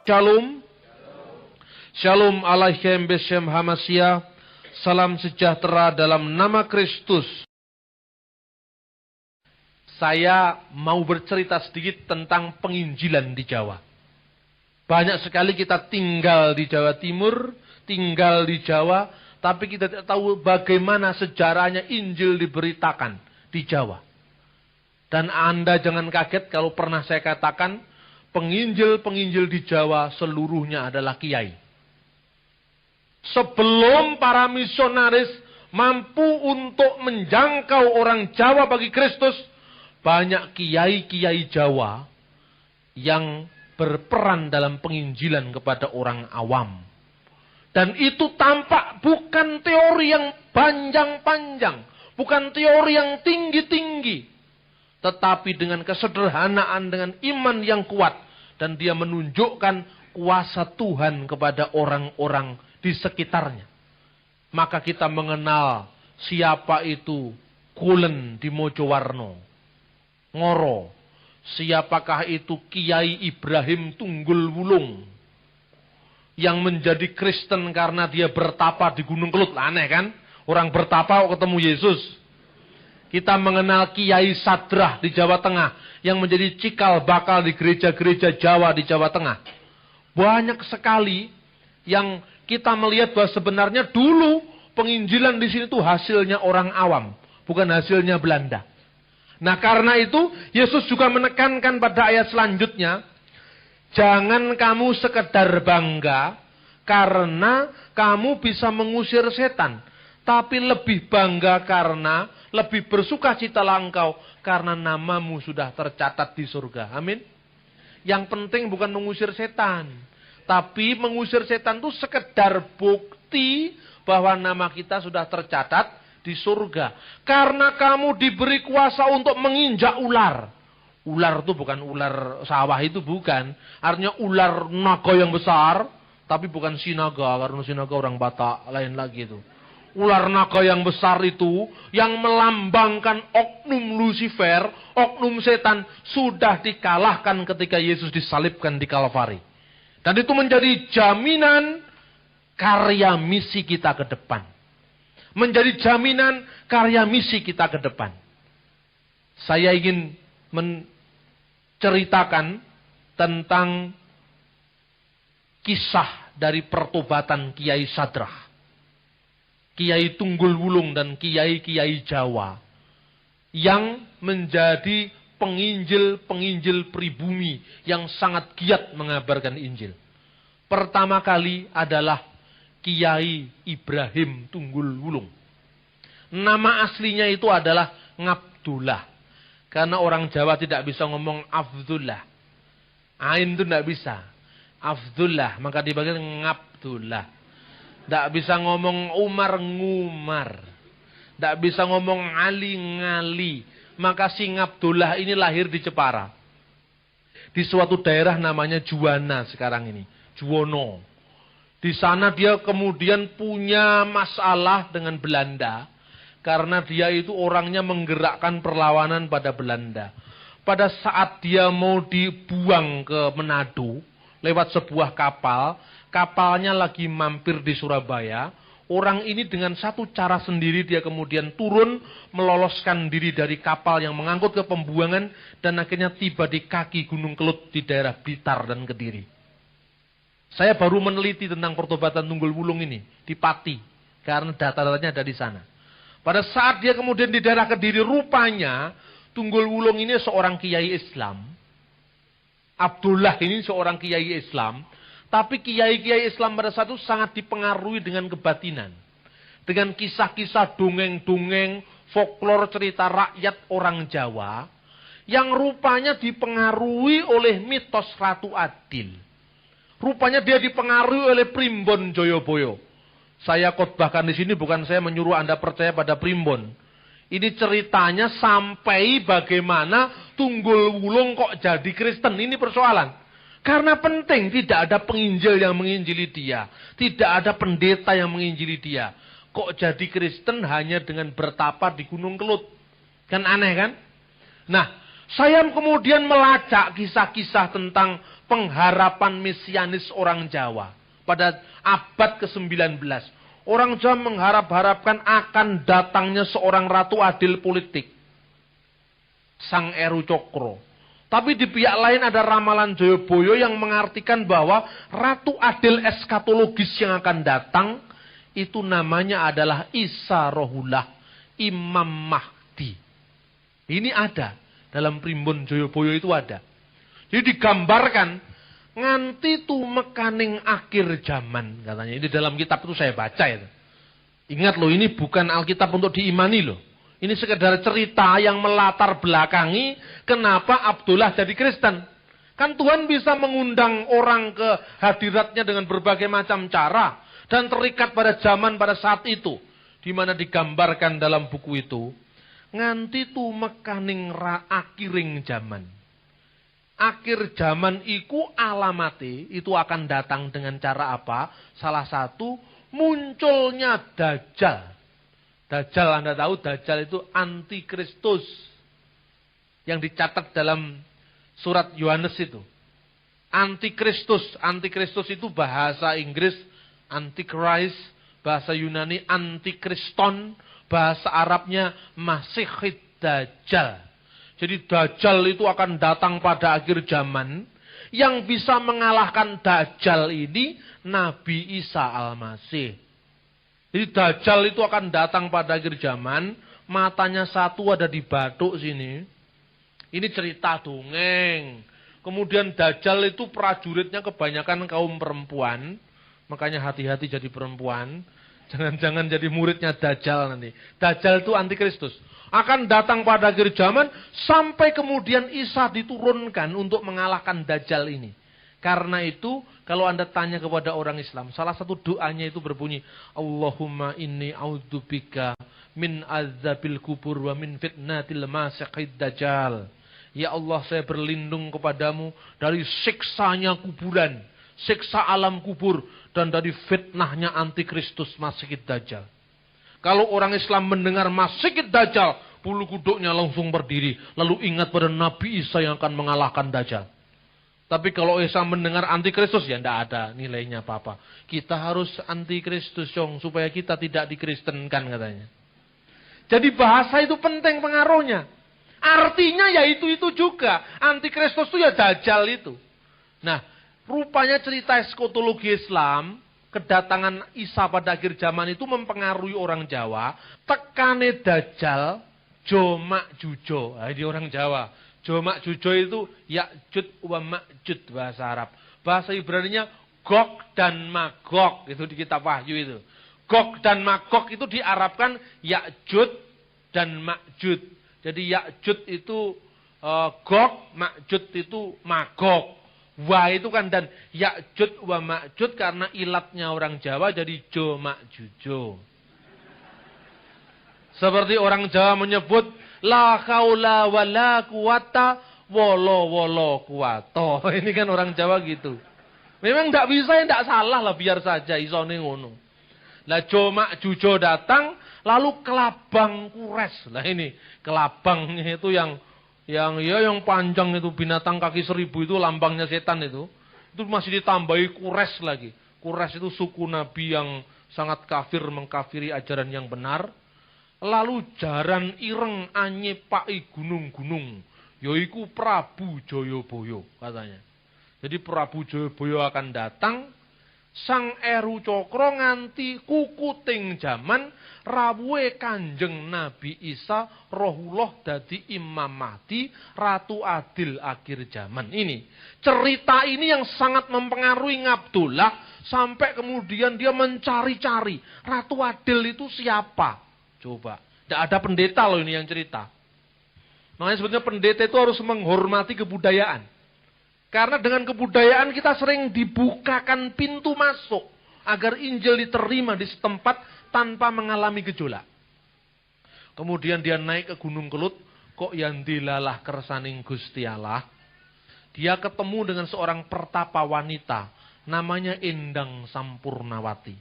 Shalom. Shalom alaikum beshem hamasia. Salam sejahtera dalam nama Kristus. Saya mau bercerita sedikit tentang penginjilan di Jawa. Banyak sekali kita tinggal di Jawa Timur, tinggal di Jawa, tapi kita tidak tahu bagaimana sejarahnya Injil diberitakan di Jawa. Dan Anda jangan kaget kalau pernah saya katakan, penginjil-penginjil di Jawa seluruhnya adalah kiai. Sebelum para misionaris mampu untuk menjangkau orang Jawa bagi Kristus, banyak kiai-kiai Jawa yang berperan dalam penginjilan kepada orang awam. Dan itu tampak bukan teori yang panjang-panjang, bukan teori yang tinggi-tinggi, tetapi dengan kesederhanaan, dengan iman yang kuat. Dan dia menunjukkan kuasa Tuhan kepada orang-orang di sekitarnya. Maka kita mengenal siapa itu Kulen di Mojowarno, Ngoro. Siapakah itu Kiai Ibrahim Tunggul Wulung, yang menjadi Kristen karena dia bertapa di Gunung Kelut. Aneh kan? Orang bertapa ketemu Yesus. Kita mengenal Kiai Sadrah di Jawa Tengah, yang menjadi cikal bakal di gereja-gereja Jawa di Jawa Tengah. Banyak sekali yang kita melihat bahwa sebenarnya dulu penginjilan di sini itu hasilnya orang awam, bukan hasilnya Belanda. Nah, karena itu Yesus juga menekankan pada ayat selanjutnya, jangan kamu sekedar bangga karena kamu bisa mengusir setan, tapi lebih bangga karena lebih bersukacitalah engkau karena namamu sudah tercatat di surga. Amin. Yang penting bukan mengusir setan, tapi mengusir setan itu sekedar bukti bahwa nama kita sudah tercatat di surga. Karena kamu diberi kuasa untuk menginjak ular. Ular itu bukan ular sawah, itu bukan. Artinya ular naga yang besar, tapi bukan sinaga, karena sinaga orang Batak, lain lagi itu. Ular naga yang besar itu, yang melambangkan oknum Lucifer, oknum setan, sudah dikalahkan ketika Yesus disalibkan di Kalvari. Dan itu menjadi jaminan karya misi kita ke depan. Menjadi jaminan karya misi kita ke depan. Saya ingin menceritakan tentang kisah dari pertobatan Kiai Sadrah, Kiai Tunggul Wulung, dan kiai-kiai Jawa yang menjadi penginjil-penginjil pribumi yang sangat giat mengabarkan Injil. Pertama kali adalah Kiai Ibrahim Tunggul Wulung. Nama aslinya itu adalah Ngabdullah. Karena orang Jawa tidak bisa ngomong Abdullah. Ain itu tidak bisa. Abdullah, maka dipanggil Ngabdullah. Tidak bisa ngomong Umar Ngumar. Tidak bisa ngomong Ali Ngali. Maka si Ngabdullah ini lahir di Jepara. Di suatu daerah namanya Juwana sekarang ini. Juwono. Di sana dia kemudian punya masalah dengan Belanda. Karena dia itu orangnya menggerakkan perlawanan pada Belanda. Pada saat dia mau dibuang ke Manado lewat sebuah kapal, kapalnya lagi mampir di Surabaya. Orang ini dengan satu cara sendiri dia kemudian turun, meloloskan diri dari kapal yang mengangkut ke pembuangan, dan akhirnya tiba di kaki Gunung Kelut di daerah Blitar dan Kediri. Saya baru meneliti tentang pertobatan Tunggul Wulung ini di Pati, karena data-datanya ada di sana. Pada saat dia kemudian di daerah Kediri, rupanya Tunggul Wulung ini seorang kiai Islam. Abdullah ini seorang kiai Islam. Tapi kiai-kiai Islam pada saat itu sangat dipengaruhi dengan kebatinan. Dengan kisah-kisah dongeng-dongeng, folklor cerita rakyat orang Jawa, yang rupanya dipengaruhi oleh mitos Ratu Adil. Rupanya dia dipengaruhi oleh Primbon Joyoboyo. Saya khotbahkan di sini bukan saya menyuruh Anda percaya pada Primbon. Ini ceritanya sampai bagaimana Tunggul Wulung kok jadi Kristen. Ini persoalan. Karena penting, tidak ada penginjil yang menginjili dia. Tidak ada pendeta yang menginjili dia. Kok jadi Kristen hanya dengan bertapa di Gunung Kelut. Kan aneh kan? Nah, saya kemudian melacak kisah-kisah tentang pengharapan mesianis orang Jawa pada abad ke-19. Orang Jawa mengharap-harapkan akan datangnya seorang ratu adil politik, Sang Eru Cokro. Tapi di pihak lain ada ramalan Joyoboyo yang mengartikan bahwa ratu adil eskatologis yang akan datang itu namanya adalah Isa Rohullah, Imam Mahdi. Ini ada dalam primbon Joyoboyo, itu ada. Jadi digambarkan nganti tumekaning akhir zaman katanya. Ini dalam kitab itu saya baca itu. Ingat loh, ini bukan Alkitab untuk diimani loh. Ini sekedar cerita yang melatar belakangi kenapa Abdullah jadi Kristen. Kan Tuhan bisa mengundang orang ke hadiratnya dengan berbagai macam cara. Dan terikat pada zaman pada saat itu. Di mana digambarkan dalam buku itu. Nganti tumekaning akhiring zaman. Akhir zaman iku alamate itu akan datang dengan cara apa? Salah satu munculnya Dajjal. Dajjal, Anda tahu Dajjal itu antikristus. Yang dicatat dalam surat Yohanes itu. Antikristus. Antikristus itu bahasa Inggris Antichrist, bahasa Yunani Antikriston, bahasa Arabnya Masihid Dajjal. Jadi Dajjal itu akan datang pada akhir zaman. Yang bisa mengalahkan Dajjal ini Nabi Isa Al-Masih. Jadi Dajjal itu akan datang pada akhir zaman. Matanya satu ada di batuk sini. Ini cerita dongeng. Kemudian Dajjal itu prajuritnya kebanyakan kaum perempuan. Makanya hati-hati jadi perempuan. Jangan-jangan jadi muridnya Dajjal nanti. Dajjal itu antikristus. Akan datang pada akhir zaman. Sampai kemudian Isa diturunkan untuk mengalahkan Dajjal ini. Karena itu, kalau Anda tanya kepada orang Islam, salah satu doanya itu berbunyi, Allahumma inni a'udzubika min azabil kubur wa min fitnatil masiihid dajjal. Ya Allah, saya berlindung kepadamu dari siksanya kuburan, siksa alam kubur, dan dari fitnahnya antikristus Masihid Dajjal. Kalau orang Islam mendengar Masihid Dajjal, bulu kuduknya langsung berdiri, lalu ingat pada Nabi Isa yang akan mengalahkan Dajjal. Tapi kalau Isa mendengar antikristus, ya tidak ada nilainya apa-apa. Kita harus antikristus, supaya kita tidak dikristenkan katanya. Jadi bahasa itu penting pengaruhnya. Artinya ya itu juga. Antikristus itu ya Dajjal itu. Nah, rupanya cerita eskatologi Islam, kedatangan Isa pada akhir zaman itu mempengaruhi orang Jawa. Tekane Dajjal, Jomak Jujo. Nah, ini orang Jawa. Jomak Jujo itu Ya'jud wa Ma'jud bahasa Arab. Bahasa Ibraninya Gog dan Magog. Itu di kitab Wahyu itu. Gog dan Magog itu diarabkan Ya'jud dan Ma'jud. Jadi Ya'jud itu Gog, Ma'jud itu Magog. Wah itu kan, dan Ya'jud wa Ma'jud karena ilatnya orang Jawa jadi Jomak Jujo. Seperti orang Jawa menyebut la haula wala quwata wala quwato. Ini kan orang Jawa gitu. Memang tidak bisa, ya tidak salah lah, biar saja isone ngono. Lah Jomak Jujo datang, lalu kelabang kures. Lah ini kelabangnya itu yang panjang itu, binatang kaki 1000 itu lambangnya setan itu masih ditambahi kures lagi. Kures itu suku nabi yang sangat kafir, mengkafiri ajaran yang benar. Lalu jaran ireng anyepai gunung-gunung, yaiku Prabu Joyoboyo katanya. Jadi Prabu Joyoboyo akan datang, Sang Eru Cokro nganti kukuting zaman, rawuhe Kanjeng Nabi Isa Rohullah dadi Imam Mahdi, Ratu Adil akhir zaman. Ini cerita ini yang sangat mempengaruhi Abdullah, sampai kemudian dia mencari-cari Ratu Adil itu siapa. Coba, tidak ada pendeta loh ini yang cerita. Makanya sebetulnya pendeta itu harus menghormati kebudayaan. Karena dengan kebudayaan kita sering dibukakan pintu masuk agar Injil diterima di setempat tanpa mengalami gejolak. Kemudian dia naik ke Gunung Kelut, kok yang dilalah kersaning Gusti Allah. Dia ketemu dengan seorang pertapa wanita, namanya Endang Sampurnawati.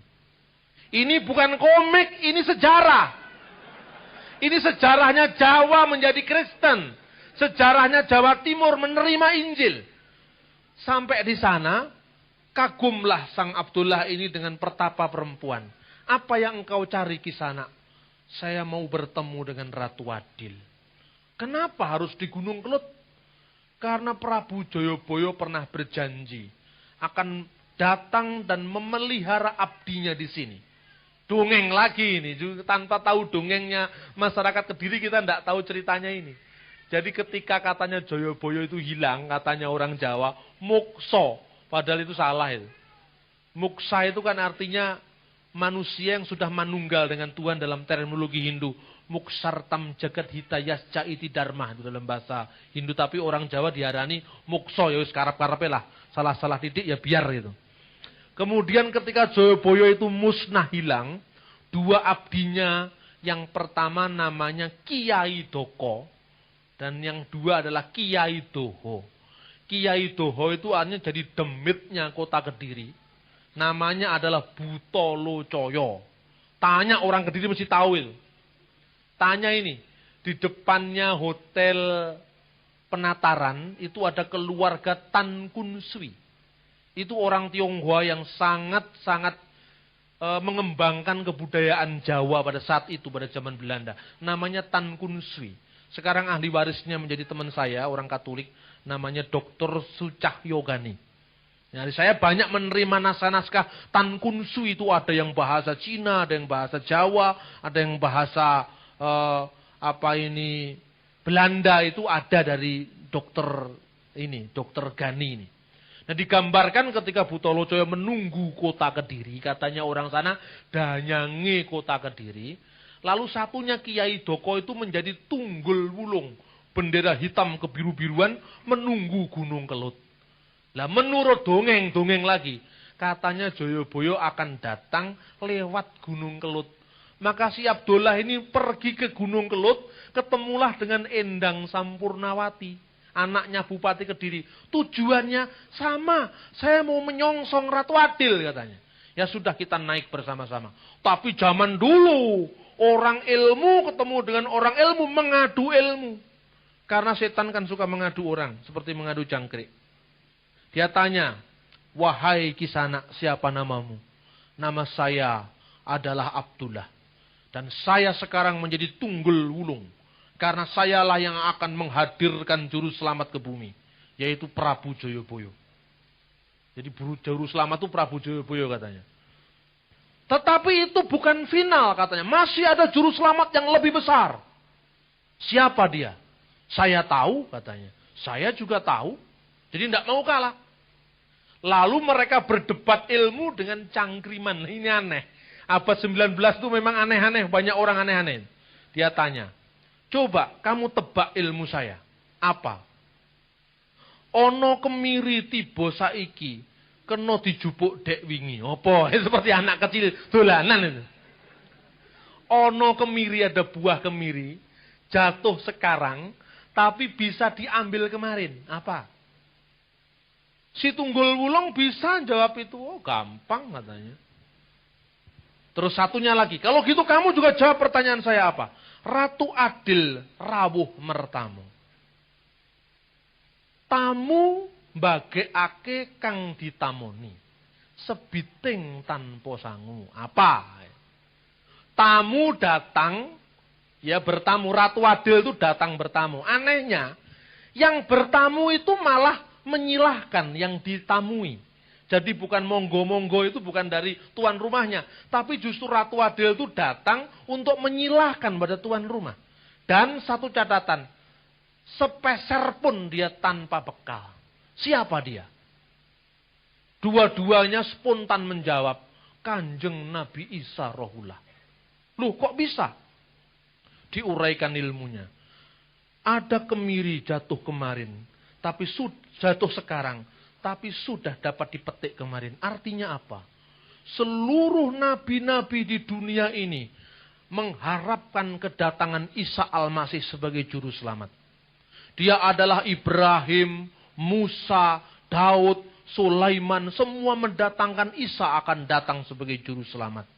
Ini bukan komik, ini sejarah. Ini sejarahnya Jawa menjadi Kristen. Sejarahnya Jawa Timur menerima Injil. Sampai di sana, kagumlah sang Abdullah ini dengan pertapa perempuan. Apa yang engkau cari Kisanak? Saya mau bertemu dengan Ratu Adil. Kenapa harus di Gunung Kelut? Karena Prabu Jayabaya pernah berjanji akan datang dan memelihara abdinya di sini. Dongeng lagi ini, tanpa tahu dongengnya masyarakat Kediri kita tidak tahu ceritanya ini. Jadi ketika katanya Jayabaya itu hilang, katanya orang Jawa, muksa. Padahal itu salah itu. Muksa itu kan artinya manusia yang sudah manunggal dengan Tuhan dalam terminologi Hindu. Muksartam jagat hitayas caiti dharma itu dalam bahasa Hindu. Tapi orang Jawa diarani muksa, ya karep-karepe lah. Salah-salah titik ya biar itu. Kemudian ketika Jayabaya itu musnah hilang, dua abdinya yang pertama namanya Kiai Doko dan yang dua adalah Kiai Doho. Kiai Doho itu artinya jadi demitnya kota Kediri. Namanya adalah Butolo Coyo. Tanya orang Kediri mesti tahu itu. Tanya ini, di depannya hotel Penataran itu ada keluarga Tan Kun Swi. Itu orang Tionghoa yang sangat-sangat mengembangkan kebudayaan Jawa pada saat itu, pada zaman Belanda. Namanya Tan Kun Swi. Sekarang ahli warisnya menjadi teman saya, orang Katolik. Namanya Dr. Sucahyogani. Jadi saya banyak menerima naskah-naskah Tan Kun Swi itu ada yang bahasa Cina, ada yang bahasa Jawa, ada yang bahasa Belanda itu ada dari dokter Gani ini. Nah digambarkan ketika Butolo Coyo menunggu kota Kediri, katanya orang sana danyange kota Kediri. Lalu satunya Kiai Doko itu menjadi tunggul wulung, bendera hitam kebiru-biruan menunggu Gunung Kelut. Lah menurut dongeng lagi, katanya Jayabaya akan datang lewat Gunung Kelut. Maka si Abdullah ini pergi ke Gunung Kelut, ketemulah dengan Endang Sampurnawati, anaknya Bupati Kediri. Tujuannya sama, saya mau menyongsong Ratu Adil katanya. Ya sudah kita naik bersama-sama. Tapi zaman dulu, orang ilmu ketemu dengan orang ilmu mengadu ilmu. Karena setan kan suka mengadu orang, seperti mengadu jangkrik. Dia tanya, wahai Kisanak, siapa namamu? Nama saya adalah Abdullah. Dan saya sekarang menjadi tunggul wulung. Karena sayalah yang akan menghadirkan juru selamat ke bumi. Yaitu Prabu Jayabaya. Jadi juru selamat itu Prabu Jayabaya katanya. Tetapi itu bukan final katanya. Masih ada juru selamat yang lebih besar. Siapa dia? Saya tahu katanya. Saya juga tahu. Jadi tidak mau kalah. Lalu mereka berdebat ilmu dengan cangkriman. Ini aneh. Abad 19 itu memang aneh-aneh. Banyak orang aneh-aneh. Dia tanya, coba kamu tebak ilmu saya. Apa? Ono kemiri tiba saiki. Kena dijupuk dek wingi. Apa? Seperti anak kecil dolanan itu. Ono kemiri, ada buah kemiri. Jatuh sekarang. Tapi bisa diambil kemarin. Apa? Si Tunggul Wulung bisa jawab itu. Oh gampang katanya. Terus satunya lagi. Kalau gitu kamu juga jawab pertanyaan saya apa? Ratu Adil rawuh mertamu. Tamu mbagekake kang ditamoni. Sebiting tanpa sangu. Apa? Tamu datang. Ya bertamu. Ratu Adil itu datang bertamu. Anehnya. Yang bertamu itu malah menyilahkan yang ditamui. Jadi bukan monggo-monggo itu bukan dari tuan rumahnya. Tapi justru Ratu Adil itu datang untuk menyilahkan pada tuan rumah. Dan satu catatan. Sepeser pun dia tanpa bekal. Siapa dia? Dua-duanya spontan menjawab. Kanjeng Nabi Isa Rohullah. Loh kok bisa? Diuraikan ilmunya. Ada kemiri jatuh kemarin. Tapi jatuh sekarang. Tapi sudah dapat dipetik kemarin. Artinya apa? Seluruh nabi-nabi di dunia ini mengharapkan kedatangan Isa Al-Masih sebagai juru selamat. Dia adalah Ibrahim, Musa, Daud, Sulaiman. Semua mendatangkan Isa akan datang sebagai juru selamat.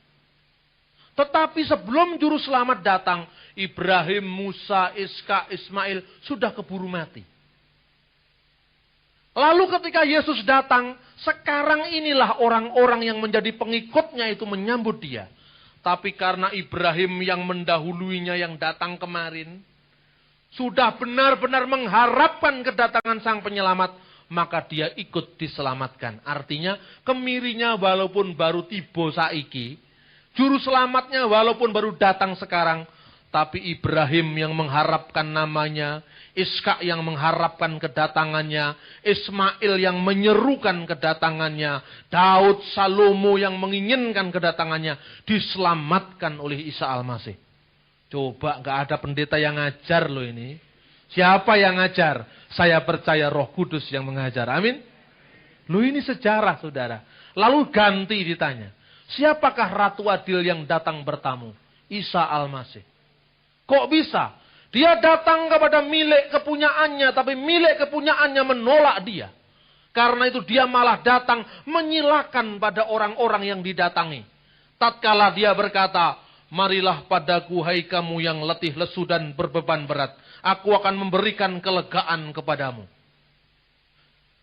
Tetapi sebelum juru selamat datang, Ibrahim, Musa, Iska, Ismail sudah keburu mati. Lalu ketika Yesus datang, sekarang inilah orang-orang yang menjadi pengikutnya itu menyambut dia. Tapi karena Ibrahim yang mendahuluinya yang datang kemarin, sudah benar-benar mengharapkan kedatangan Sang Penyelamat, maka dia ikut diselamatkan. Artinya kemirinya walaupun baru tiba saiki, juru selamatnya walaupun baru datang sekarang, tapi Ibrahim yang mengharapkan namanya, Ishak yang mengharapkan kedatangannya, Ismail yang menyerukan kedatangannya, Daud, Salomo yang menginginkan kedatangannya, diselamatkan oleh Isa Al-Masih. Coba gak ada pendeta yang ngajar loh ini. Siapa yang ngajar? Saya percaya Roh Kudus yang mengajar. Amin. Loh ini sejarah saudara. Lalu ganti ditanya. Siapakah Ratu Adil yang datang bertamu? Isa Al-Masih. Kok bisa? Dia datang kepada milik kepunyaannya, tapi milik kepunyaannya menolak dia. Karena itu dia malah datang menyilakan pada orang-orang yang didatangi. Tatkala dia berkata, marilah padaku hai kamu yang letih lesu dan berbeban berat. Aku akan memberikan kelegaan kepadamu.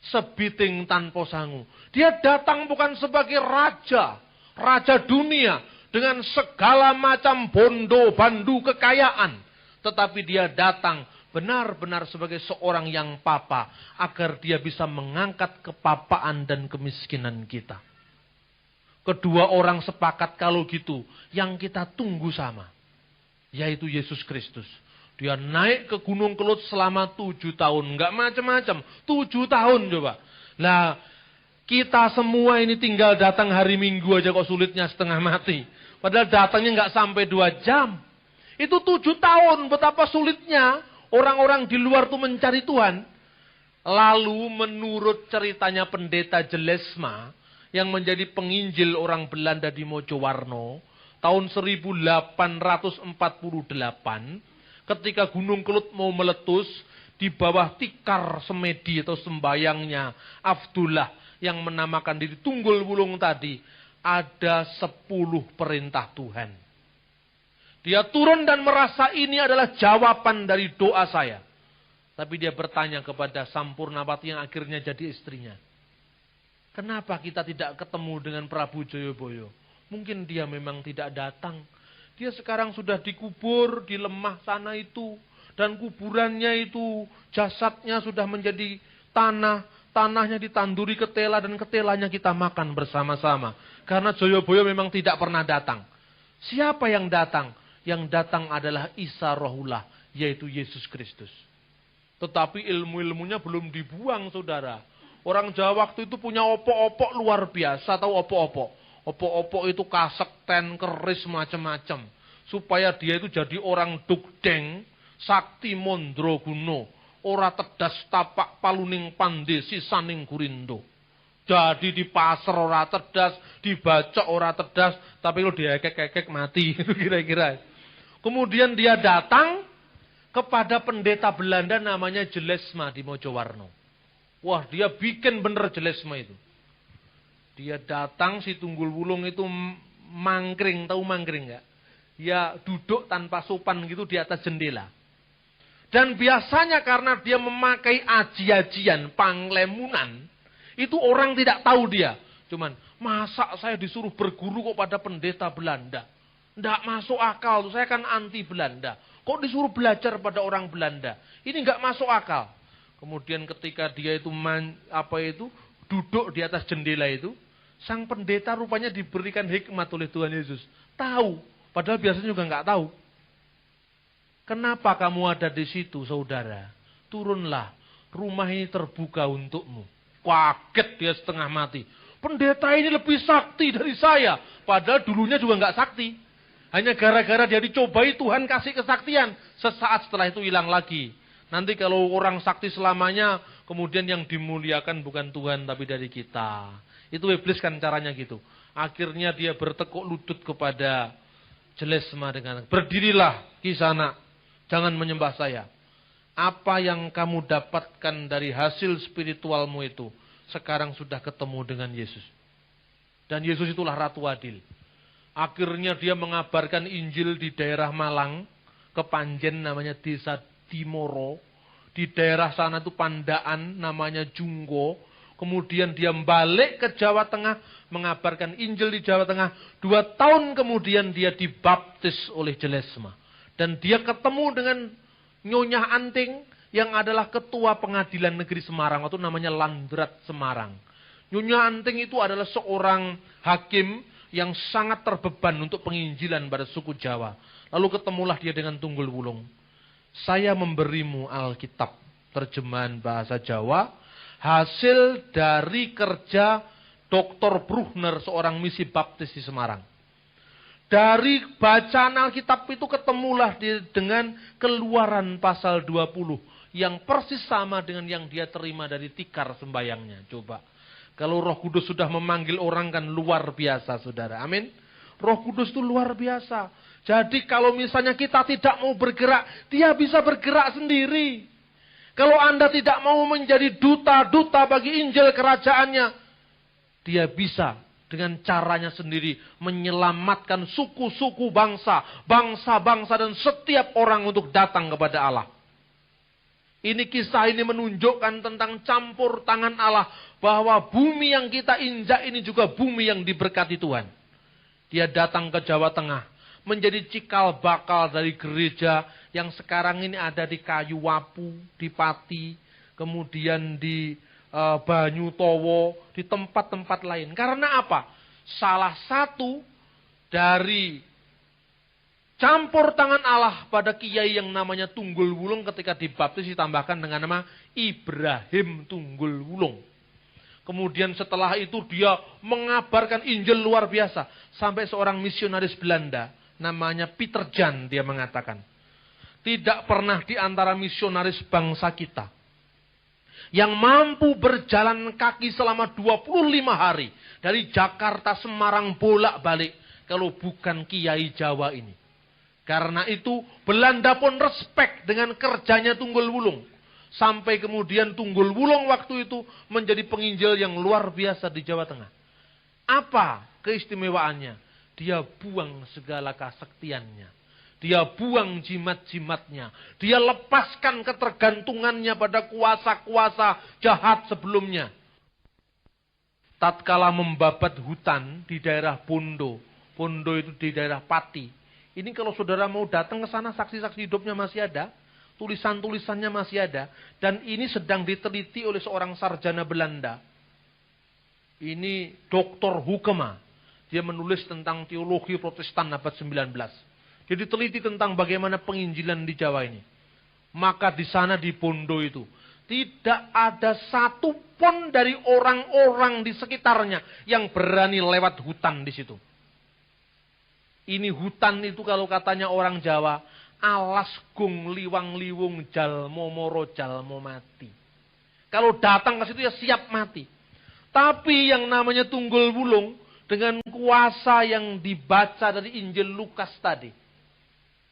Sebiting tanpa sangu. Dia datang bukan sebagai raja. Raja dunia. Dengan segala macam bondo, bandu, kekayaan. Tetapi dia datang benar-benar sebagai seorang yang papa. Agar dia bisa mengangkat kepapaan dan kemiskinan kita. Kedua orang sepakat kalau gitu. Yang kita tunggu sama. Yaitu Yesus Kristus. Dia naik ke Gunung Kelut selama 7 tahun. Enggak macam-macam. 7 tahun coba. Nah, kita semua ini tinggal datang hari Minggu aja kok sulitnya setengah mati. Padahal datangnya enggak sampai 2 jam. Itu 7 tahun, betapa sulitnya orang-orang di luar tuh mencari Tuhan. Lalu menurut ceritanya pendeta Jelesma, yang menjadi penginjil orang Belanda di Mojowarno, tahun 1848, ketika Gunung Kelut mau meletus, di bawah tikar semedi atau sembayangnya Abdullah, yang menamakan diri Tunggul Wulung tadi, ada 10 perintah Tuhan. Dia turun dan merasa ini adalah jawaban dari doa saya. Tapi dia bertanya kepada Sampurnawati yang akhirnya jadi istrinya. Kenapa kita tidak ketemu dengan Prabu Joyoboyo? Mungkin dia memang tidak datang. Dia sekarang sudah dikubur di lemah sana itu. Dan kuburannya itu jasadnya sudah menjadi tanah. Tanahnya ditanduri ketela dan ketelanya kita makan bersama-sama. Karena Joyoboyo memang tidak pernah datang. Siapa yang datang? Yang datang adalah Isa Rohullah, yaitu Yesus Kristus. Tetapi ilmu-ilmunya belum dibuang, saudara. Orang Jawa waktu itu punya opok-opok luar biasa, tahu opok-opok? Opok-opok itu kasekten, keris, macam-macam. Supaya dia itu jadi orang dugdeng, sakti mondro guno, ora tedas tapak paluning pande sisaning gurindo. Jadi di pasar ora tedas, dibacok ora tedas, tapi kalau diekek-ekek mati, itu kira-kira. Kemudian dia datang kepada pendeta Belanda namanya Jelesma di Mojowarno. Wah, dia bikin bener Jelesma itu. Dia datang, si Tunggul Wulung itu mangkring, tahu mangkring enggak? Ya duduk tanpa sopan gitu di atas jendela. Dan biasanya karena dia memakai aji-ajian, panglemunan, itu orang tidak tahu dia. Cuman, masa saya disuruh berguru kok pada pendeta Belanda? Tidak masuk akal, saya kan anti Belanda. Kok disuruh belajar pada orang Belanda? Ini nggak masuk akal. Kemudian ketika dia itu duduk di atas jendela itu, sang pendeta rupanya diberikan hikmat oleh Tuhan Yesus. Tahu, padahal biasanya juga nggak tahu. Kenapa kamu ada di situ, saudara? Turunlah, rumah ini terbuka untukmu. Kaget dia setengah mati. Pendeta ini lebih sakti dari saya. Padahal dulunya juga nggak sakti. Hanya gara-gara dia dicobai Tuhan kasih kesaktian. Sesaat setelah itu hilang lagi. Nanti kalau orang sakti selamanya, kemudian yang dimuliakan bukan Tuhan tapi dari kita. Itu iblis kan caranya gitu. Akhirnya dia bertekuk lutut kepada Jelesma dengan, berdirilah Kisana, jangan menyembah saya. Apa yang kamu dapatkan dari hasil spiritualmu itu, sekarang sudah ketemu dengan Yesus. Dan Yesus itulah Ratu Adil. Akhirnya dia mengabarkan Injil di daerah Malang, ke Panjen namanya Desa Dimoro. Di daerah sana itu Pandaan, namanya Junggo. Kemudian dia balik ke Jawa Tengah, mengabarkan Injil di Jawa Tengah. 2 tahun kemudian dia dibaptis oleh Jelesma. Dan dia ketemu dengan Nyonya Anting, yang adalah ketua pengadilan negeri Semarang, atau namanya Landrat Semarang. Nyonya Anting itu adalah seorang hakim yang sangat terbeban untuk penginjilan pada suku Jawa. Lalu ketemulah dia dengan Tunggul Wulung. Saya memberimu Alkitab, terjemahan bahasa Jawa, hasil dari kerja Dr. Bruckner, seorang misi baptis di Semarang. Dari bacaan Alkitab itu ketemulah dengan Keluaran pasal 20, yang persis sama dengan yang dia terima dari tikar sembayangnya. Coba, kalau Roh Kudus sudah memanggil orang kan luar biasa, saudara. Amin. Roh Kudus itu luar biasa. Jadi kalau misalnya kita tidak mau bergerak, dia bisa bergerak sendiri. Kalau Anda tidak mau menjadi duta-duta bagi Injil kerajaannya, dia bisa dengan caranya sendiri menyelamatkan suku-suku bangsa, bangsa-bangsa dan setiap orang untuk datang kepada Allah. Ini kisah ini menunjukkan tentang campur tangan Allah, bahwa bumi yang kita injak ini juga bumi yang diberkati Tuhan. Dia datang ke Jawa Tengah, menjadi cikal bakal dari gereja yang sekarang ini ada di Kayuwapu, di Pati, kemudian di Banyutowo, di tempat-tempat lain. Karena apa? Salah satu dari campur tangan Allah pada kiai yang namanya Tunggul Wulung ketika dibaptis ditambahkan dengan nama Ibrahim Tunggul Wulung. Kemudian setelah itu dia mengabarkan Injil luar biasa. Sampai seorang misionaris Belanda, namanya Peter Jan, dia mengatakan, tidak pernah di antara misionaris bangsa kita yang mampu berjalan kaki selama 25 hari dari Jakarta Semarang bolak-balik kalau bukan Kiai Jawa ini. Karena itu Belanda pun respect dengan kerjanya Tunggul Wulung. Sampai kemudian Tunggul Wulung waktu itu menjadi penginjil yang luar biasa di Jawa Tengah. Apa keistimewaannya? Dia buang segala kesaktiannya. Dia buang jimat-jimatnya. Dia lepaskan ketergantungannya pada kuasa-kuasa jahat sebelumnya. Tatkala membabat hutan di daerah Bondo. Bondo itu di daerah Pati. Ini kalau saudara mau datang ke sana, saksi-saksi hidupnya masih ada. Tulisan-tulisannya masih ada. Dan ini sedang diteliti oleh seorang sarjana Belanda. Ini Dr. Hoekema. Dia menulis tentang teologi Protestan abad 19. Dia diteliti tentang bagaimana penginjilan di Jawa ini. Maka di sana di Bondo itu, tidak ada satu pun dari orang-orang di sekitarnya yang berani lewat hutan di situ. Ini hutan itu kalau katanya orang Jawa, alas gung liwang liwung jalmo moro jalmo mati. Kalau datang ke situ ya siap mati. Tapi yang namanya Tunggul Wulung dengan kuasa yang dibaca dari Injil Lukas tadi,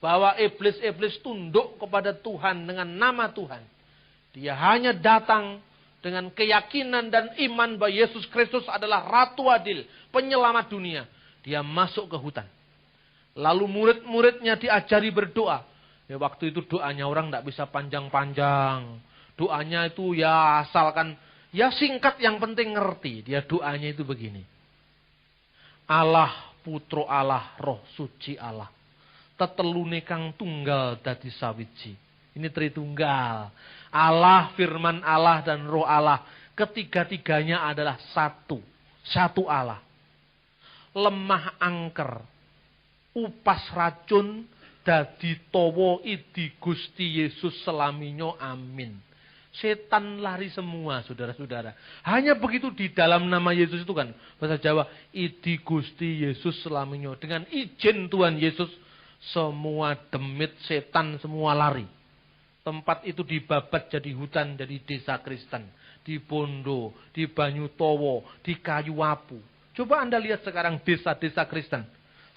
bahwa iblis-iblis tunduk kepada Tuhan dengan nama Tuhan. Dia hanya datang dengan keyakinan dan iman bahwa Yesus Kristus adalah Ratu Adil, penyelamat dunia. Dia masuk ke hutan. Lalu murid-muridnya diajari berdoa. Ya, waktu itu doanya orang tidak bisa panjang-panjang. Doanya itu ya asalkan, ya singkat yang penting ngerti. Dia doanya itu begini. Allah, Putro Allah, Roh Suci Allah. Tetelune kang tunggal dadi sawiji. Ini Tritunggal. Allah, firman Allah, dan Roh Allah. Ketiga-tiganya adalah satu. Satu Allah. Lemah angker. Upas racun. Dadi towo idi Gusti Yesus selaminyo. Amin. Setan lari semua, saudara-saudara. Hanya begitu di dalam nama Yesus itu kan. Bahasa Jawa. Idi Gusti Yesus selaminyo. Dengan izin Tuhan Yesus. Semua demit setan semua lari. Tempat itu dibabat jadi hutan, jadi desa Kristen. Di Bondo, di Banyutowo, di Kayuwapu. Coba Anda lihat sekarang desa-desa Kristen.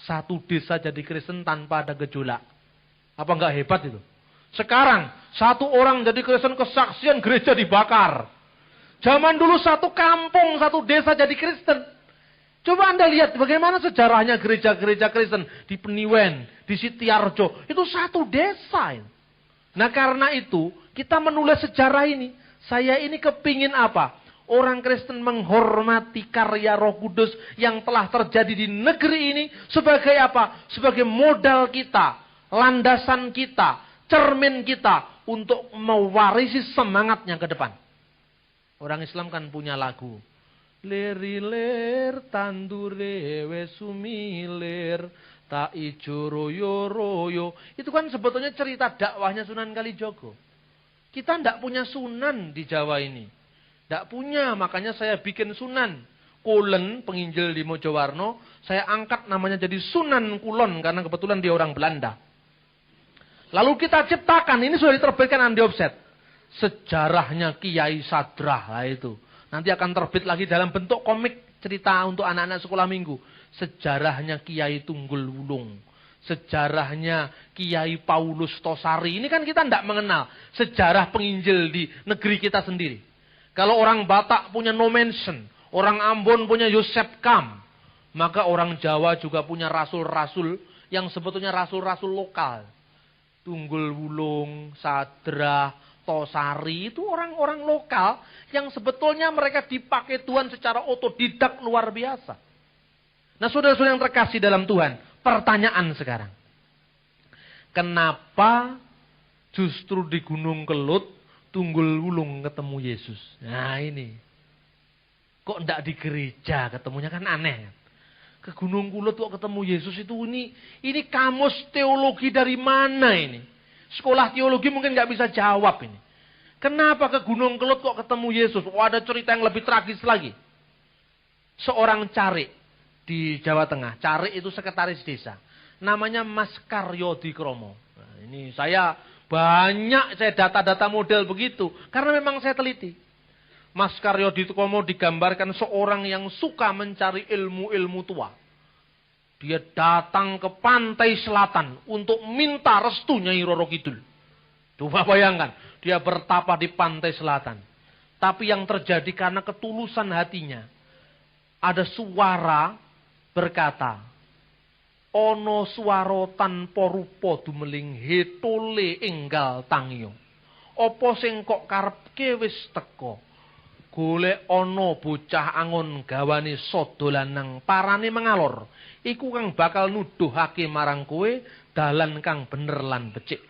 Satu desa jadi Kristen tanpa ada gejolak. Apa enggak hebat itu? Sekarang, satu orang jadi Kristen, kesaksian gereja dibakar. Zaman dulu satu kampung, satu desa jadi Kristen. Coba Anda lihat bagaimana sejarahnya gereja-gereja Kristen di Peniwen, di Sitiarjo. Itu satu desa. Nah karena itu Kita menulis sejarah ini. Saya ini kepingin apa? Orang Kristen menghormati karya Roh Kudus yang telah terjadi di negeri ini sebagai apa? Sebagai modal kita, landasan kita, cermin kita untuk mewarisi semangatnya ke depan. Orang Islam kan punya lagu. Lir tandure wes sumilir tak ijo royo royo. Itu kan sebetulnya cerita dakwahnya Sunan Kalijogo. Kita tidak punya sunan di Jawa ini. Tidak punya, makanya saya bikin Sunan Kulen, penginjil di Mojowarno. Saya angkat namanya jadi Sunan Kulon, karena kebetulan dia orang Belanda. Lalu kita ciptakan, ini sudah diterbitkan Andi Offset. Sejarahnya Kiai Sadrah, lah itu. Nanti akan terbit lagi dalam bentuk komik cerita untuk anak-anak sekolah minggu. Sejarahnya Kiai Tunggul Wulung. Sejarahnya Kiai Paulus Tosari. Ini kan kita tidak mengenal sejarah penginjil di negeri kita sendiri. Kalau orang Batak punya Nomensen, orang Ambon punya Yosep Kam, maka orang Jawa juga punya rasul-rasul yang sebetulnya rasul-rasul lokal. Tunggul Wulung, Sadrah, Tosari, itu orang-orang lokal yang sebetulnya mereka dipakai Tuhan secara otodidak luar biasa. Nah, saudara-saudara yang terkasih dalam Tuhan, pertanyaan sekarang. Kenapa justru di Gunung Kelut Tunggul Wulung ketemu Yesus? Nah ini. Kok enggak di gereja ketemunya, kan aneh. Ke Gunung Kelut kok ketemu Yesus itu ini kamus teologi dari mana ini? Sekolah teologi mungkin nggak bisa jawab ini. Kenapa ke Gunung Kelut kok ketemu Yesus? Oh, ada cerita yang lebih tragis lagi. Seorang carik di Jawa Tengah. Carik itu sekretaris desa. Namanya Mas Karyo Dikromo. Nah, ini saya banyak data-data model begitu. Karena memang saya teliti. Mas Karyo Dikromo digambarkan seorang yang suka mencari ilmu-ilmu tua. Dia datang ke pantai selatan untuk minta restu Nyai Roro Kidul. Coba bayangkan, dia bertapa di pantai selatan. Tapi yang terjadi karena ketulusan hatinya, ada suara berkata, ono swaro tanpa rupa dumeling hetole enggal tangyo. Apa sing kok karepke wis teka. Golek ono bocah angon gawane sada lanang parane mengalor. Iku kang bakal nuduhake marang kowe dalan kang bener lan becik.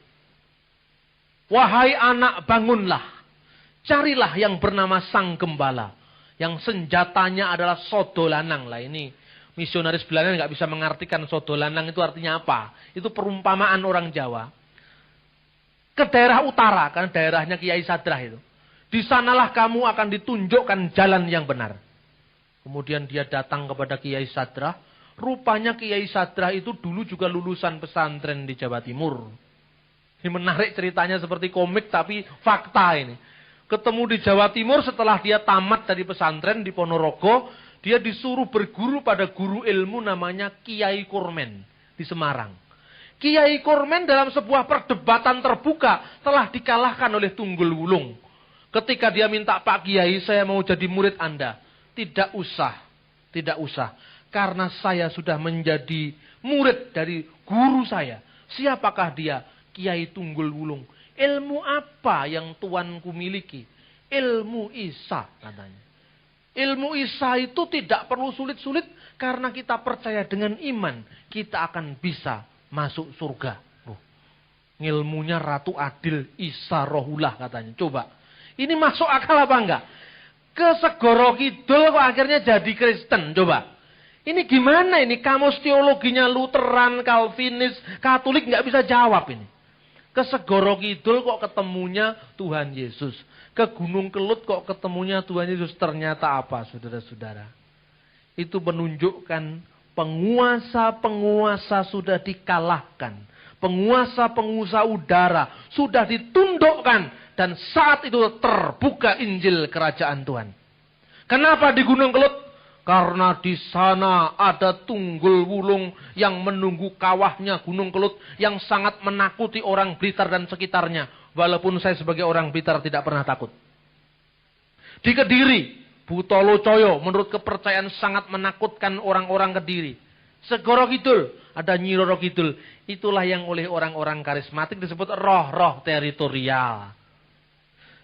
Wahai anak, bangunlah. Carilah yang bernama Sang Gembala, yang senjatanya adalah sada lanang. Lah ini misionaris Belanda nggak bisa mengartikan sada lanang itu artinya apa. Itu perumpamaan orang Jawa. Ke daerah utara, karena daerahnya Kiai Sadrah itu. Di sanalah kamu akan ditunjukkan jalan yang benar. Kemudian dia datang kepada Kiai Sadrah. Rupanya Kiai Sadrah itu dulu juga lulusan pesantren di Jawa Timur. Ini menarik ceritanya seperti komik tapi fakta ini. Ketemu di Jawa Timur setelah dia tamat dari pesantren di Ponorogo. Dia disuruh berguru pada guru ilmu namanya Kiai Kurmen di Semarang. Kiai Kurmen dalam sebuah perdebatan terbuka telah dikalahkan oleh Tunggul Wulung. Ketika dia minta, Pak Kiai, saya mau jadi murid Anda. Tidak usah. Tidak usah. Karena saya sudah menjadi murid dari guru saya. Siapakah dia? Kiai Tunggul Wulung. Ilmu apa yang tuanku miliki? Ilmu Isa, katanya. Ilmu Isa itu tidak perlu sulit-sulit karena kita percaya dengan iman kita akan bisa masuk surga. Ilmunya Ratu Adil Isa Rohullah katanya. Coba, ini masuk akal apa enggak? Ke Segoro Kidul kok akhirnya jadi Kristen. Coba, ini gimana ini? Kamus teologinya Lutheran, Calvinis, Katolik nggak bisa jawab ini. Ke Segoro Kidul kok ketemunya Tuhan Yesus. Ke Gunung Kelut kok ketemunya Tuhan Yesus. Ternyata apa, saudara-saudara? Itu menunjukkan penguasa-penguasa sudah dikalahkan. Penguasa-penguasa udara sudah ditundukkan. Dan saat itu terbuka Injil Kerajaan Tuhan. Kenapa di Gunung Kelut? Karena di sana ada Tunggul Wulung yang menunggu kawahnya Gunung Kelut. Yang sangat menakuti orang Blitar dan sekitarnya. Walaupun saya sebagai orang Blitar tidak pernah takut. Di Kediri, Butolo Coyo menurut kepercayaan sangat menakutkan orang-orang Kediri. Segoro Kidul, ada Nyi Roro Kidul. Itulah yang oleh orang-orang karismatik disebut roh-roh teritorial.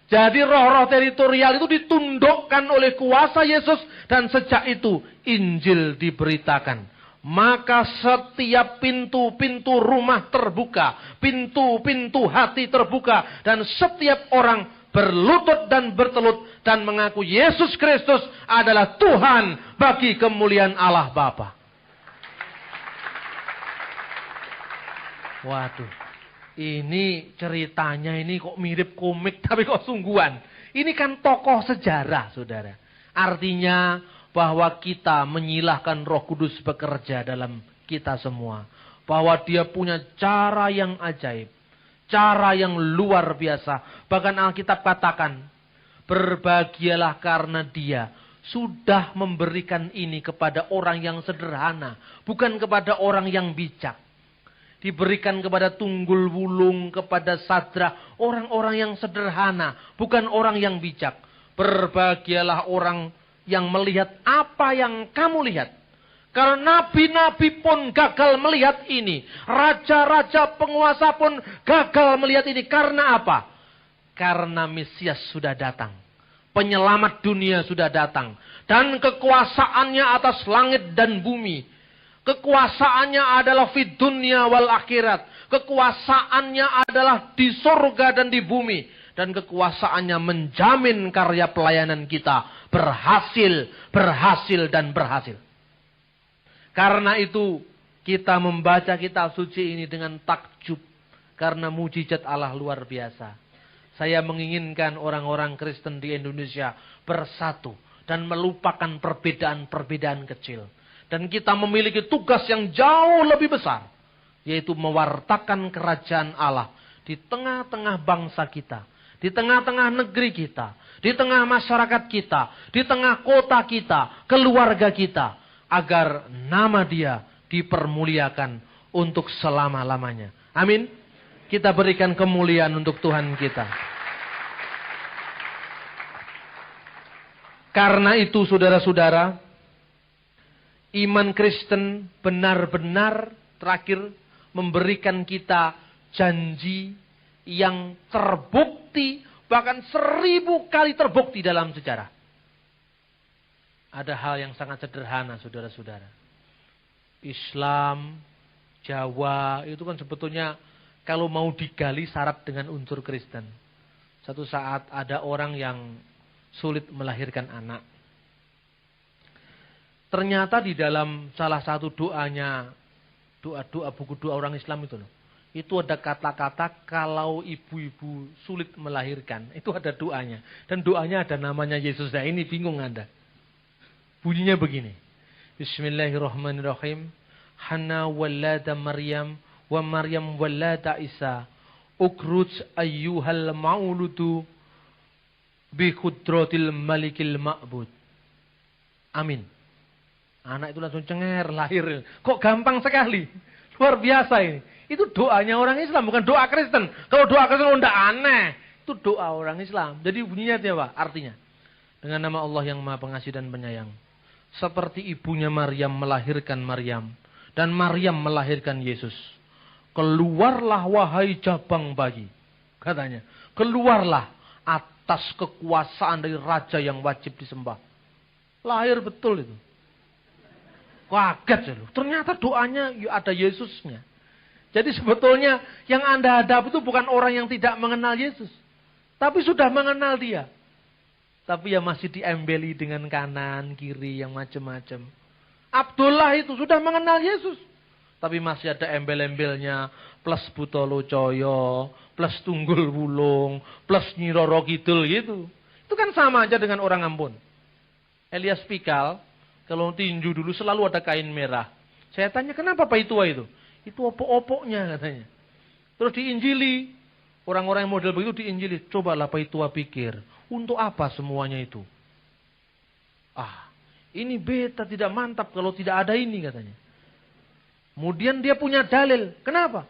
Jadi roh-roh teritorial itu ditundukkan oleh kuasa Yesus. Dan sejak itu Injil diberitakan. Maka setiap pintu-pintu rumah terbuka. Pintu-pintu hati terbuka. Dan setiap orang berlutut dan bertelut. Dan mengaku Yesus Kristus adalah Tuhan bagi kemuliaan Allah Bapa. Waduh. Ini ceritanya ini kok mirip komik tapi kok sungguhan. Ini kan tokoh sejarah, saudara. Artinya bahwa kita menyilahkan Roh Kudus bekerja dalam kita semua. Bahwa dia punya cara yang ajaib. Cara yang luar biasa. Bahkan Alkitab katakan, berbahagialah karena dia sudah memberikan ini kepada orang yang sederhana. Bukan kepada orang yang bijak. Diberikan kepada Tunggul Wulung, kepada Sadrah, orang-orang yang sederhana, bukan orang yang bijak. Berbahagialah orang yang melihat apa yang kamu lihat. Karena nabi-nabi pun gagal melihat ini. Raja-raja penguasa pun gagal melihat ini. Karena apa? Karena Mesias sudah datang. Penyelamat dunia sudah datang. Dan kekuasaannya atas langit dan bumi. Kekuasaannya adalah fid dunya wal akhirat. Kekuasaannya adalah di surga dan di bumi. Dan kekuasaannya menjamin karya pelayanan kita berhasil, berhasil, dan berhasil. Karena itu kita membaca kitab suci ini dengan takjub. Karena mujizat Allah luar biasa. Saya menginginkan orang-orang Kristen di Indonesia bersatu. Dan melupakan perbedaan-perbedaan kecil. Dan kita memiliki tugas yang jauh lebih besar. Yaitu mewartakan kerajaan Allah. Di tengah-tengah bangsa kita. Di tengah-tengah negeri kita. Di tengah masyarakat kita. Di tengah kota kita. Keluarga kita. Agar nama dia dipermuliakan untuk selama-lamanya. Amin. Kita berikan kemuliaan untuk Tuhan kita. Karena itu saudara-saudara. Iman Kristen benar-benar terakhir memberikan kita janji yang terbukti, bahkan 1000 kali terbukti dalam sejarah. Ada hal yang sangat sederhana, saudara-saudara. Islam, Jawa, itu kan sebetulnya kalau mau digali syarat dengan unsur Kristen. Satu saat ada orang yang sulit melahirkan anak. Ternyata di dalam salah satu doanya, doa-doa buku doa orang Islam itu loh. Itu ada kata-kata kalau ibu-ibu sulit melahirkan. Itu ada doanya. Dan doanya ada namanya Yesus. Nah ini bingung Anda. Bunyinya begini. Bismillahirrahmanirrahim. Hana walada Maryam wa Maryam walada Isa. Ukruj ayyuhal ma'uludu bi khudratil malikil ma'bud. Amin. Anak itu langsung cenger, lahir. Kok gampang sekali. Luar biasa ini. Itu doanya orang Islam, bukan doa Kristen. Kalau doa Kristen udah aneh. Itu doa orang Islam. Jadi bunyinya apa? Artinya. Dengan nama Allah yang Maha Pengasih dan Penyayang. Seperti ibunya Maryam melahirkan Maryam. Dan Maryam melahirkan Yesus. Keluarlah wahai jabang bayi. Katanya. Keluarlah atas kekuasaan dari raja yang wajib disembah. Lahir betul itu. Kaget loh. Ternyata doanya ada Yesusnya. Jadi sebetulnya yang Anda hadap itu bukan orang yang tidak mengenal Yesus. Tapi sudah mengenal dia. Tapi ya masih diembeli dengan kanan, kiri, yang macam-macam. Abdullah itu sudah mengenal Yesus. Tapi masih ada embel-embelnya. Plus Butolo Coyo, plus Tunggul Wulung, plus Nyi Roro Kidul gitu. Itu kan sama aja dengan orang Ambon. Elias Pikal. Kalau tinju dulu selalu ada kain merah. Saya tanya kenapa Pak Itua itu? Itu opok-opoknya katanya. Terus diinjili. Orang-orang yang model begitu diinjili. Cobalah Pak Itua pikir. Untuk apa semuanya itu? Ini beta tidak mantap kalau tidak ada ini katanya. Kemudian dia punya dalil. Kenapa?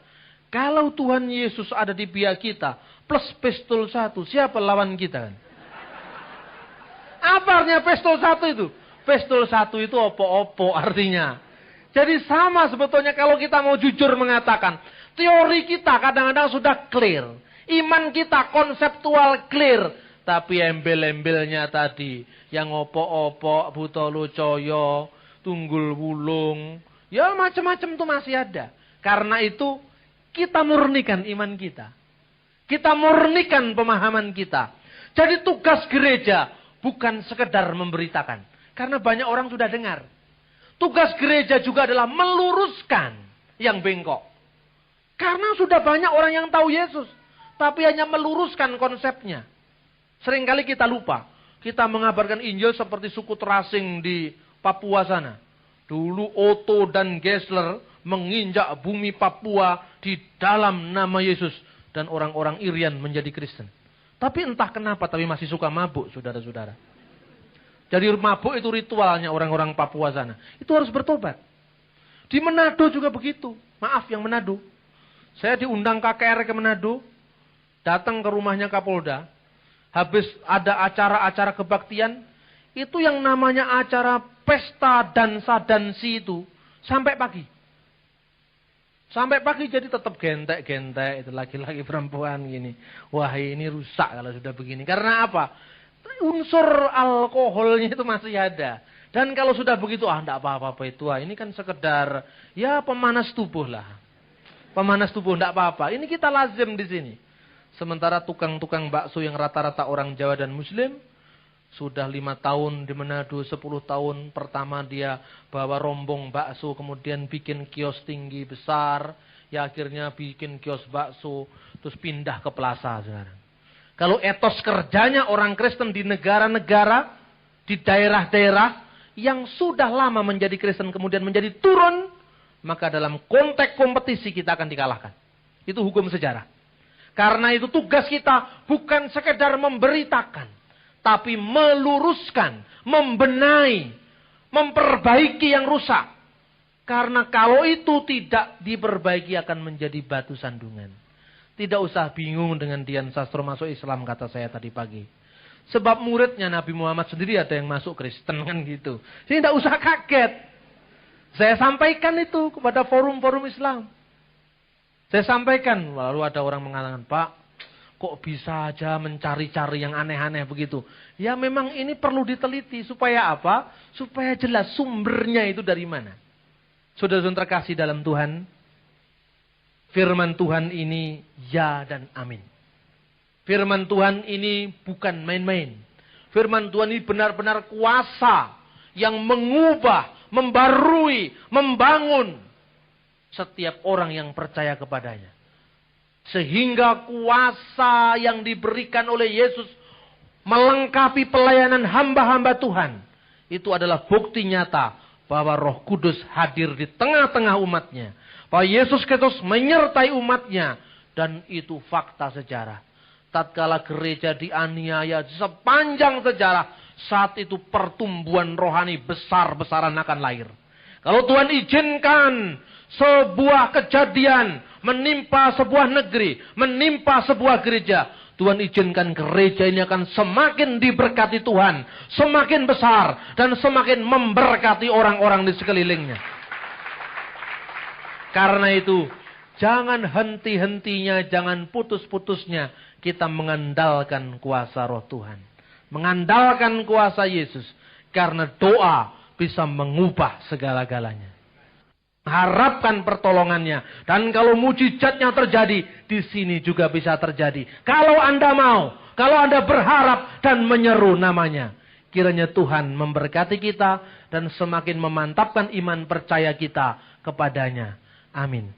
Kalau Tuhan Yesus ada di pihak kita. Plus pistol 1. Siapa lawan kita kan? Apa artinya pistol 1 itu? Pistol 1 itu opo-opo artinya. Jadi sama sebetulnya kalau kita mau jujur mengatakan. Teori kita kadang-kadang sudah clear. Iman kita konseptual clear. Tapi embel-embelnya tadi, yang opo-opo, Butolo Coyo, Tunggul Wulung, ya macam-macam tuh masih ada. Karena itu kita murnikan iman kita. Kita murnikan pemahaman kita. Jadi tugas gereja bukan sekedar memberitakan. Karena banyak orang sudah dengar. Tugas gereja juga adalah meluruskan yang bengkok. Karena sudah banyak orang yang tahu Yesus. Tapi hanya meluruskan konsepnya. Seringkali kita lupa. Kita mengabarkan Injil seperti suku terasing di Papua sana. Dulu Otto dan Gessler menginjak bumi Papua di dalam nama Yesus. Dan orang-orang Irian menjadi Kristen. Tapi entah kenapa, tapi masih suka mabuk, saudara-saudara. Jadi mabuk itu ritualnya orang-orang Papua sana. Itu harus bertobat. Di Manado juga begitu. Maaf yang Manado. Saya diundang KKR ke Manado. Datang ke rumahnya Kapolda. Habis ada acara-acara kebaktian. Itu yang namanya acara pesta dansa-dansi itu. Sampai pagi. Sampai pagi jadi tetap gentek-gentek. Itu laki-laki perempuan gini. Wah ini rusak kalau sudah begini. Karena apa? Unsur alkoholnya itu masih ada. Dan kalau sudah begitu, enggak apa-apa itu. Ini kan sekedar, ya pemanas tubuh lah. Pemanas tubuh, enggak apa-apa. Ini kita lazim di sini. Sementara tukang-tukang bakso yang rata-rata orang Jawa dan Muslim, sudah 5 tahun di Manado, 10 tahun pertama dia bawa rombong bakso, kemudian bikin kios tinggi besar, ya akhirnya bikin kios bakso, terus pindah ke plaza sekarang. Kalau etos kerjanya orang Kristen di negara-negara, di daerah-daerah yang sudah lama menjadi Kristen kemudian menjadi turun, maka dalam konteks kompetisi kita akan dikalahkan. Itu hukum sejarah. Karena itu tugas kita bukan sekedar memberitakan, tapi meluruskan, membenahi, memperbaiki yang rusak. Karena kalau itu tidak diperbaiki akan menjadi batu sandungan. Tidak usah bingung dengan Dian Sastro masuk Islam, kata saya tadi pagi. Sebab muridnya Nabi Muhammad sendiri ada yang masuk Kristen kan gitu. Jadi tidak usah kaget. Saya sampaikan itu kepada forum-forum Islam. Saya sampaikan, lalu ada orang mengatakan, Pak, kok bisa aja mencari-cari yang aneh-aneh begitu. Ya memang ini perlu diteliti, supaya apa? Supaya jelas sumbernya itu dari mana. Saudara-saudara terkasih dalam Tuhan, firman Tuhan ini ya dan amin. Firman Tuhan ini bukan main-main. Firman Tuhan ini benar-benar kuasa yang mengubah, membarui, membangun setiap orang yang percaya kepadanya. Sehingga kuasa yang diberikan oleh Yesus melengkapi pelayanan hamba-hamba Tuhan. Itu adalah bukti nyata bahwa Roh Kudus hadir di tengah-tengah umatnya. Bahwa Yesus Kristus menyertai umatnya. Dan itu fakta sejarah. Tatkala gereja dianiaya sepanjang sejarah, saat itu pertumbuhan rohani besar-besaran akan lahir. Kalau Tuhan izinkan sebuah kejadian menimpa sebuah negeri, menimpa sebuah gereja, Tuhan izinkan gereja ini akan semakin diberkati Tuhan, semakin besar dan semakin memberkati orang-orang di sekelilingnya. Karena itu, jangan henti-hentinya, jangan putus-putusnya kita mengandalkan kuasa Roh Tuhan, mengandalkan kuasa Yesus, karena doa bisa mengubah segala-galanya. Harapkan pertolongannya. Dan kalau mujizatnya terjadi, di sini juga bisa terjadi. Kalau Anda mau, kalau Anda berharap dan menyeru namanya. Kiranya Tuhan memberkati kita dan semakin memantapkan iman percaya kita kepadanya. Amin.